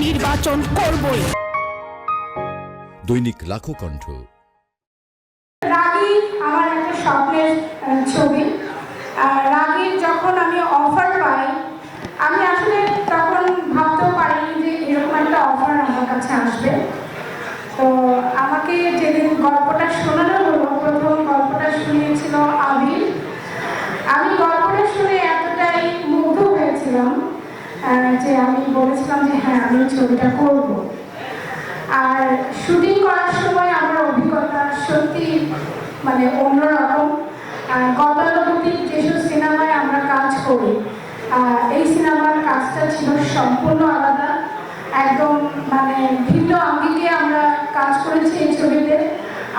নির্বাচন করবই। দৈনিক লাখো কণ্ঠ। রাগী আমার একটা স্বপ্নের ছবি। রাগীর যখন আমি অফার পাই, আমি আসলে তখন ভাবতেও পারিনি যে এরকম একটা অফার আমার কাছে আসবে। তো আমাকে যেদিন গল্পটা শোনানো হলো, প্রথম গল্পটা শুনিয়েছিল আবির। আমি গল্পটা শুনে এতটাই মুগ্ধ হয়েছিলাম যে আমি বলেছিলাম যে হ্যাঁ, আমি ছবিটা করব। আর শুটিং করার সময় আমার অভিজ্ঞতা সত্যি মানে অন্যরকম। গতানুগতিক যেসব সিনেমায় আমরা কাজ করি, এই সিনেমার কাজটা ছিল সম্পূর্ণ আলাদা। একদম মানে ভিন্ন আঙ্গিকে আমরা কাজ করেছি এই ছবিতে।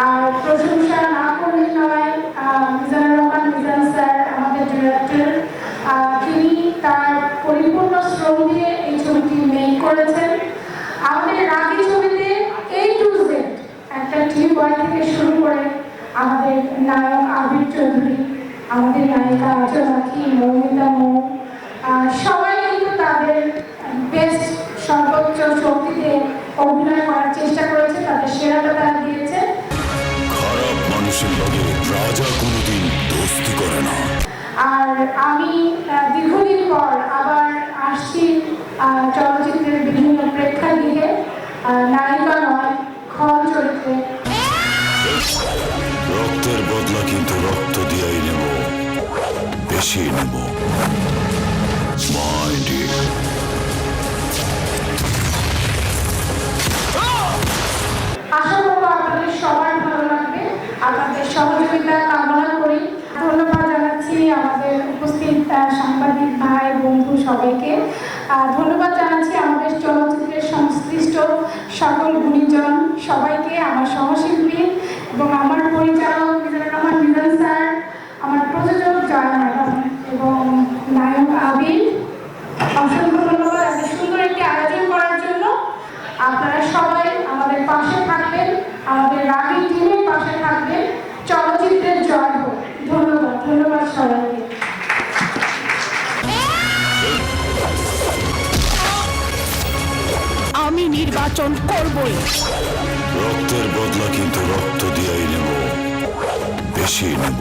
আর প্রশংসা না করলে নয়, মিজানুর রহমান মিজান স্যার আমাদের ডিরেক্টর, তিনি তার পরিপূর্ণ শ্রম দিয়ে এই ছবিটি মেক করেছেন। আমাদের রাগী ছবিতে A to Z একটা টিম ওয়ার্ক থেকে শুরু করে আমাদের নায়ক আবির চৌধুরী, আমাদের নায়িকা আচরাখি, মৌমিতা মৌ, সবাই কিন্তু তাদের বেস্ট সর্বোচ্চ শক্তিতে অভিনয় করার চেষ্টা করেছে, তাদের সেরাটা তারা দিয়েছে। খারাপ মানুষের লগে রাজা কোনোদিন দোস্তি করে না। আর আমি দীর্ঘদিন পর আবার আসছি চলচ্চিত্রের বিভিন্ন প্রেক্ষাগৃহে, নায়িকা নয়, খল চরিত্রে। রক্তের বদলা কিন্তু রক্ত দিয়েই নেব, বেশি নেব। আশা করবো আপনাদের সবার ভালো লাগবে, আপনাদের সহযোগিতা কামনা করি। ধন্যবাদ জানাচ্ছি আমাদের উপস্থিত সাংবাদিক ভাই বন্ধু সবাইকে। ধন্যবাদ জানাচ্ছি আমাদের চলচ্চিত্রের সংশ্লিষ্ট সকল গুণীজন সবাইকে, আমার সহশিল্পী এবং আমার পরিচালক মিজানুর রহমান মিজান স্যার, আমার প্রযোজক জয়া ম্যাডাম এবং নায়ক আবির। অসংখ্য ধন্যবাদ এত সুন্দর একটি আয়োজন করার জন্য। আপনারা সবাই আমাদের পাশে থাকবেন, আমাদের রাগী টিমের পাশে থাকবেন। চলচ্চিত্রের জয় হোক। ধন্যবাদ, ধন্যবাদ সবাইকে। আমি নির্বাচন করবই। রক্তের বদলা কিন্তু রক্ত দিয়েই নেব, বেশি নেব।